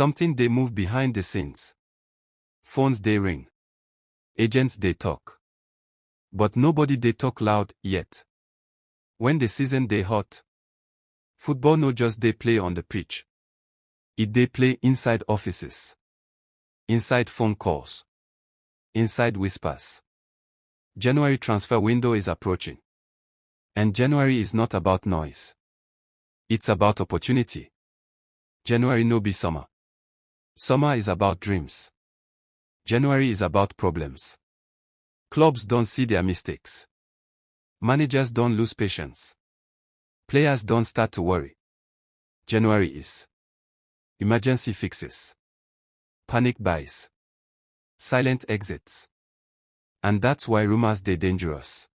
Something they move behind the scenes. Phones they ring. Agents they talk. But nobody they talk loud yet. When the season they hot. Football no just they play on the pitch. It they play inside offices. Inside phone calls. Inside whispers. January transfer window is approaching. And January is not about noise. It's about opportunity. January no be summer. Summer is about dreams. January is about problems. Clubs don't see their mistakes. Managers don't lose patience. Players don't start to worry. January is emergency fixes. Panic buys. Silent exits. And that's why rumors they dangerous.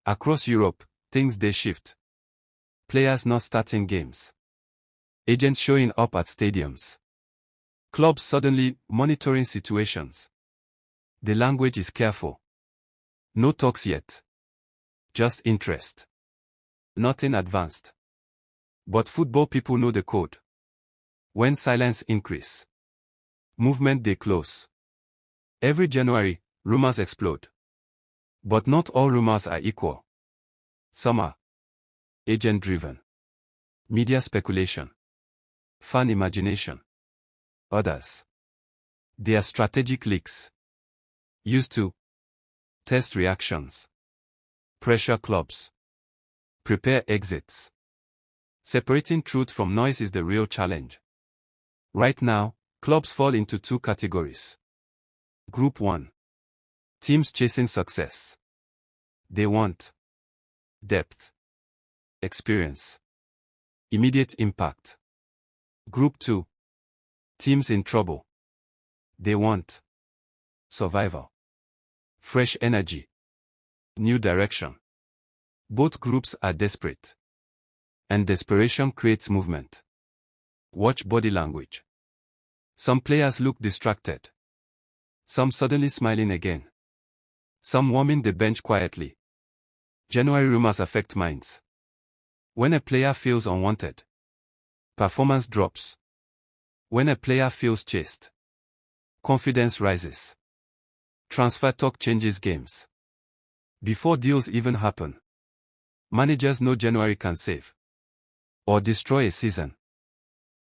Across Europe, things they shift. Players not starting games. Agents showing up at stadiums. Clubs suddenly monitoring situations. The language is careful. No talks yet. Just interest. Nothing advanced. But football people know the code. When silence increase. Movement they close. Every January, rumors explode. But not all rumors are equal. Some are agent-driven. Media speculation. Fan imagination. Others. They are strategic leaks. Used to test reactions. Pressure clubs. Prepare exits. Separating truth from noise is the real challenge. Right now, clubs fall into two categories. Group 1. Teams chasing success. They want depth, experience, immediate impact. Group 2. Teams in trouble. They want survival, fresh energy, new direction. Both groups are desperate. And desperation creates movement. Watch body language. Some players look distracted. Some suddenly smiling again. Some warming the bench quietly. January rumors affect minds. When a player feels unwanted, performance drops. When a player feels chased, confidence rises. Transfer talk changes games. Before deals even happen, managers know January can save or destroy a season.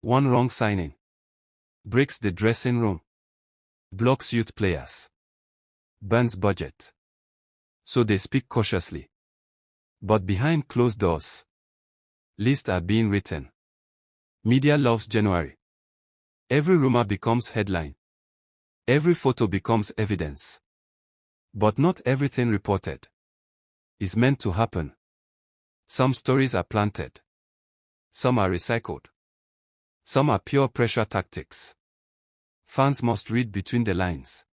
One wrong signing breaks the dressing room, blocks youth players, burns budget. So they speak cautiously. But behind closed doors, lists are being written. Media loves January. Every rumor becomes headline. Every photo becomes evidence. But not everything reported is meant to happen. Some stories are planted. Some are recycled. Some are pure pressure tactics. Fans must read between the lines.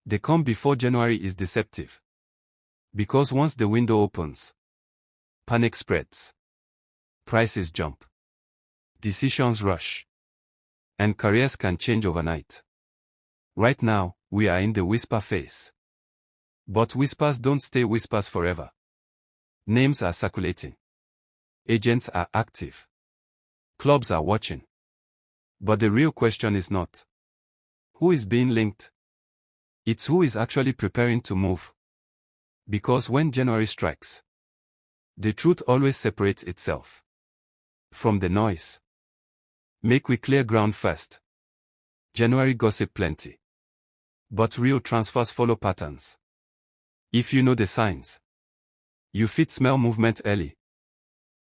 They come before January is deceptive. Because once the window opens, panic spreads. Prices jump. Decisions rush. And careers can change overnight. Right now, we are in the whisper phase. But whispers don't stay whispers forever. Names are circulating. Agents are active. Clubs are watching. But the real question is not who is being linked. It's who is actually preparing to move. Because when January strikes, the truth always separates itself from the noise. Make we clear ground first. January gossip plenty. But real transfers follow patterns. If you know the signs, you fit smell movement early.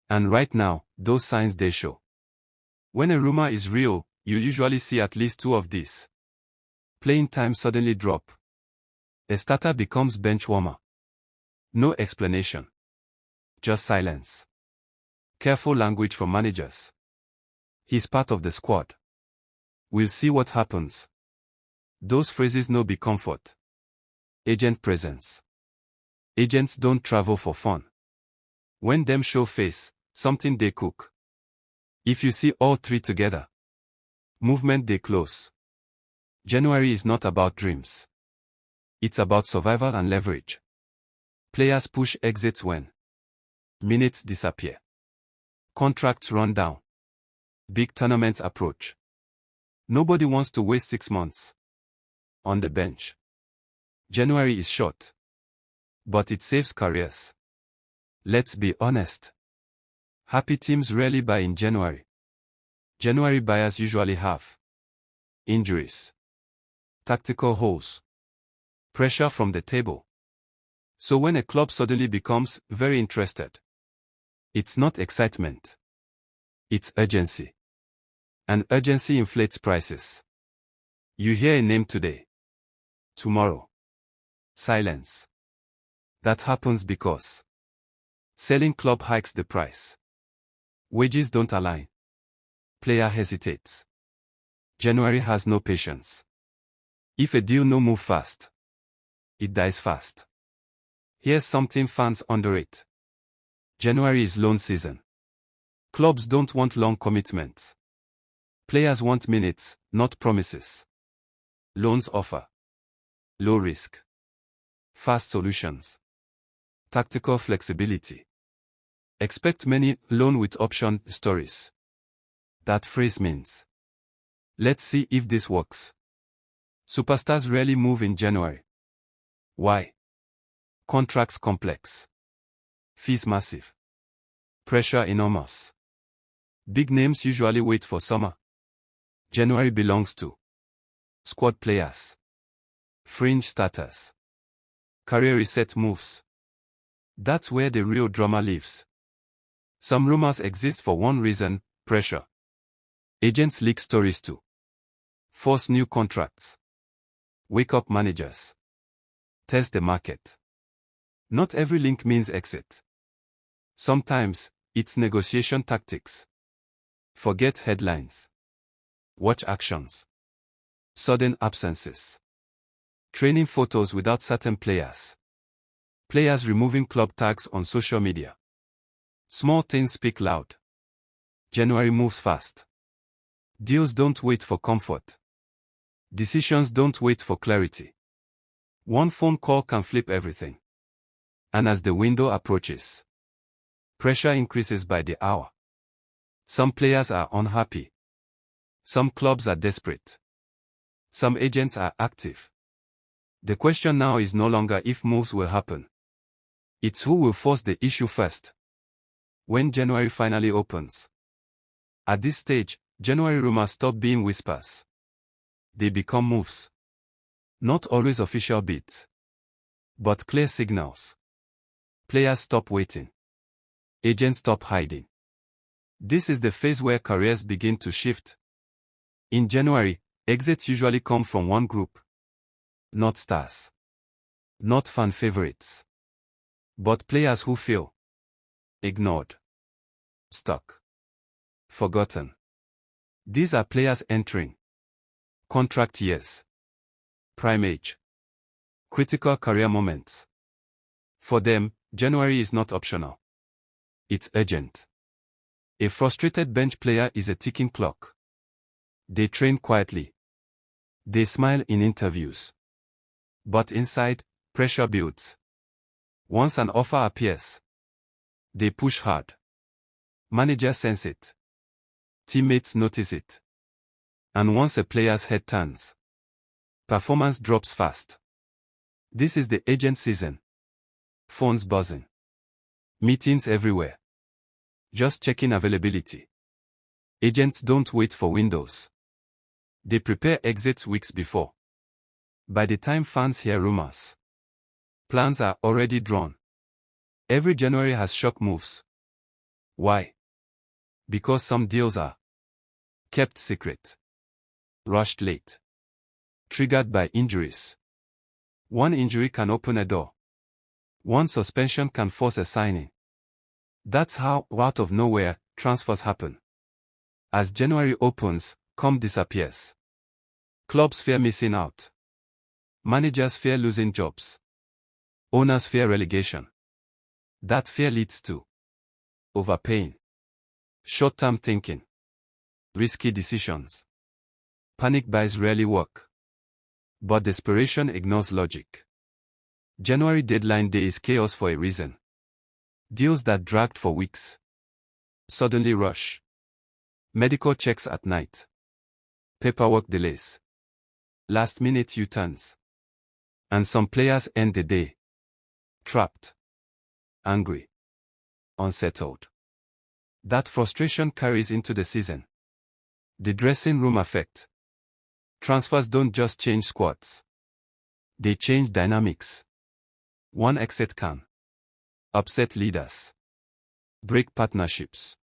And right now, those signs they show. When a rumor is real, you usually see at least two of these. Playing time suddenly drop. A starter becomes bench warmer. No explanation. Just silence. Careful language from managers. He's part of the squad. We'll see what happens. Those phrases no be comfort. Agent presence. Agents don't travel for fun. When them show face, something they cook. If you see all three together, movement they close. January is not about dreams. It's about survival and leverage. Players push exits when minutes disappear. Contracts run down. Big tournaments approach. Nobody wants to waste 6 months on the bench. January is short, but it saves careers. Let's be honest. Happy teams rarely buy in January. January buyers usually have injuries, tactical holes, pressure from the table. So when a club suddenly becomes very interested, it's not excitement. It's urgency. And urgency inflates prices. You hear a name today. Tomorrow. Silence. That happens because selling club hikes the price. Wages don't align. Player hesitates. January has no patience. If a deal no move fast, it dies fast. Here's something fans underrate. January is loan season. Clubs don't want long commitments. Players want minutes, not promises. Loans offer low risk, fast solutions, tactical flexibility. Expect many loan with option stories. That phrase means, let's see if this works. Superstars rarely move in January. Why? Contracts complex. Fees massive. Pressure enormous. Big names usually wait for summer. January belongs to squad players, fringe starters, career reset moves. That's where the real drama lives. Some rumors exist for one reason: pressure. Agents leak stories to force new contracts, wake up managers, test the market. Not every link means exit. Sometimes, it's negotiation tactics. Forget headlines. Watch actions. Sudden absences. Training photos without certain players. Players removing club tags on social media. Small things speak loud. January moves fast. Deals don't wait for comfort. Decisions don't wait for clarity. One phone call can flip everything. And as the window approaches, pressure increases by the hour. Some players are unhappy. Some clubs are desperate. Some agents are active. The question now is no longer if moves will happen. It's who will force the issue first. When January finally opens. At this stage, January rumors stop being whispers. They become moves. Not always official bids, but clear signals. Players stop waiting. Agents stop hiding. This is the phase where careers begin to shift. In January, exits usually come from one group. Not stars. Not fan favorites. But players who feel ignored, stuck, forgotten. These are players entering contract years, prime age, critical career moments. For them, January is not optional. It's urgent. A frustrated bench player is a ticking clock. They train quietly. They smile in interviews. But inside, pressure builds. Once an offer appears, they push hard. Managers sense it. Teammates notice it. And once a player's head turns, performance drops fast. This is the agent season. Phones buzzing. Meetings everywhere. Just checking availability. Agents don't wait for windows. They prepare exits weeks before. By the time fans hear rumors, plans are already drawn. Every January has shock moves. Why? Because some deals are kept secret, rushed late, triggered by injuries. One injury can open a door. One suspension can force a signing. That's how, out of nowhere, transfers happen. As January opens, disappears. Clubs fear missing out. Managers fear losing jobs. Owners fear relegation. That fear leads to overpaying, short-term thinking, risky decisions. Panic buys rarely work. But desperation ignores logic. January deadline day is chaos for a reason. Deals that dragged for weeks suddenly rush. Medical checks at night. paperwork delays, last-minute U-turns. And some players end the day trapped, angry, unsettled. That frustration carries into the season. The dressing room effect. Transfers don't just change squads. They change dynamics. One exit can upset leaders, break partnerships,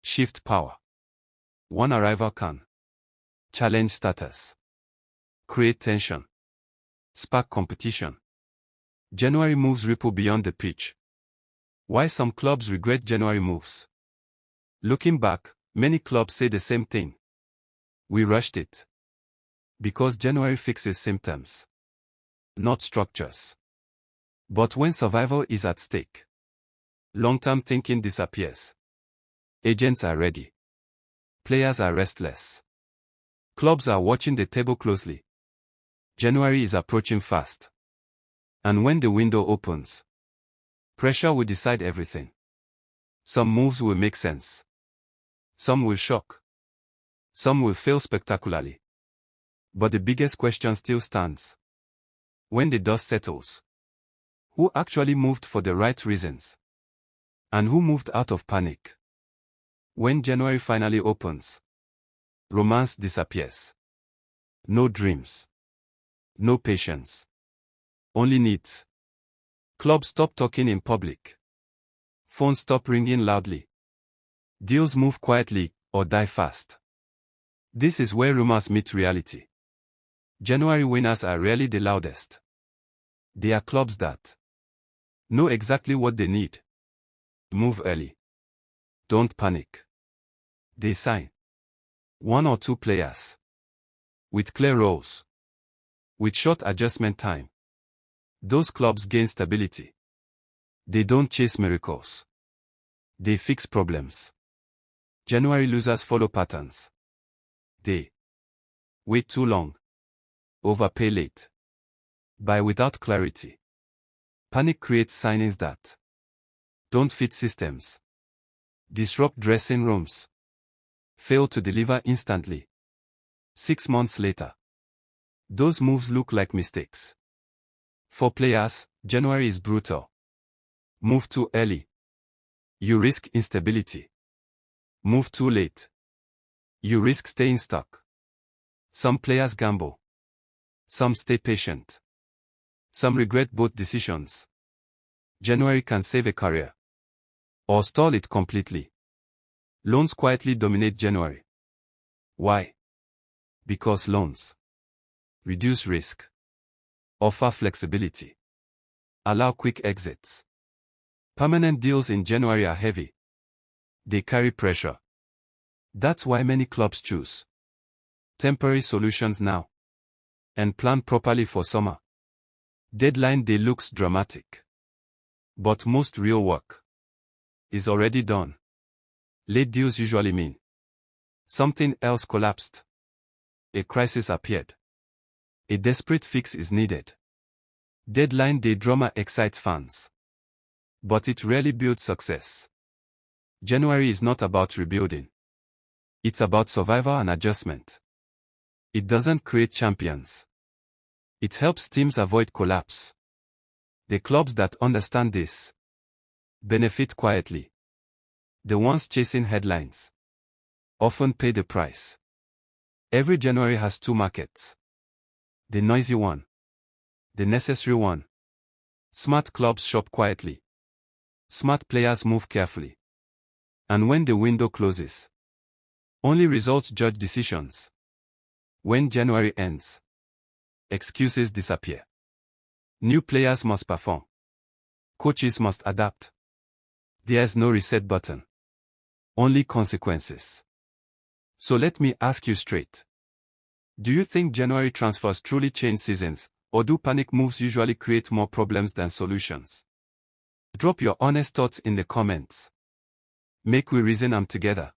shift power. One arrival can challenge status, create tension, spark competition. January moves ripple beyond the pitch. Why some clubs regret January moves? Looking back, many clubs say the same thing. We rushed it. Because January fixes symptoms, not structures. But when survival is at stake, long-term thinking disappears. Agents are ready. Players are restless. Clubs are watching the table closely. January is approaching fast. And when the window opens, pressure will decide everything. Some moves will make sense. Some will shock. Some will fail spectacularly. But the biggest question still stands. When the dust settles, who actually moved for the right reasons? And who moved out of panic? When January finally opens, romance disappears. No dreams. No patience. Only needs. Clubs stop talking in public. Phones stop ringing loudly. Deals move quietly or die fast. This is where rumors meet reality. January winners are rarely the loudest. They are clubs that know exactly what they need. Move early. Don't panic. They sign one or two players with clear roles, with short adjustment time. Those clubs gain stability. They don't chase miracles. They fix problems. January losers follow patterns. They wait too long. Overpay late. Buy without clarity. Panic creates signings that don't fit systems. Disrupt dressing rooms. Fail to deliver instantly. 6 months later, those moves look like mistakes. For players, January is brutal. Move too early. You risk instability. Move too late. You risk staying stuck. Some players gamble. Some stay patient. Some regret both decisions. January can save a career or stall it completely. Loans quietly dominate January. Why? Because loans reduce risk, offer flexibility, allow quick exits. Permanent deals in January are heavy. They carry pressure. That's why many clubs choose temporary solutions now and plan properly for summer. Deadline day looks dramatic. But most real work is already done. Late deals usually mean something else collapsed. A crisis appeared. A desperate fix is needed. Deadline day drama excites fans. But it rarely builds success. January is not about rebuilding. It's about survival and adjustment. It doesn't create champions. It helps teams avoid collapse. The clubs that understand this benefit quietly. The ones chasing headlines often pay the price. Every January has two markets. The noisy one. The necessary one. Smart clubs shop quietly. Smart players move carefully. And when the window closes, only results judge decisions. When January ends, excuses disappear. New players must perform. Coaches must adapt. There's no reset button. Only consequences. So let me ask you straight. Do you think January transfers truly change seasons, or do panic moves usually create more problems than solutions? Drop your honest thoughts in the comments. Make we reason them together.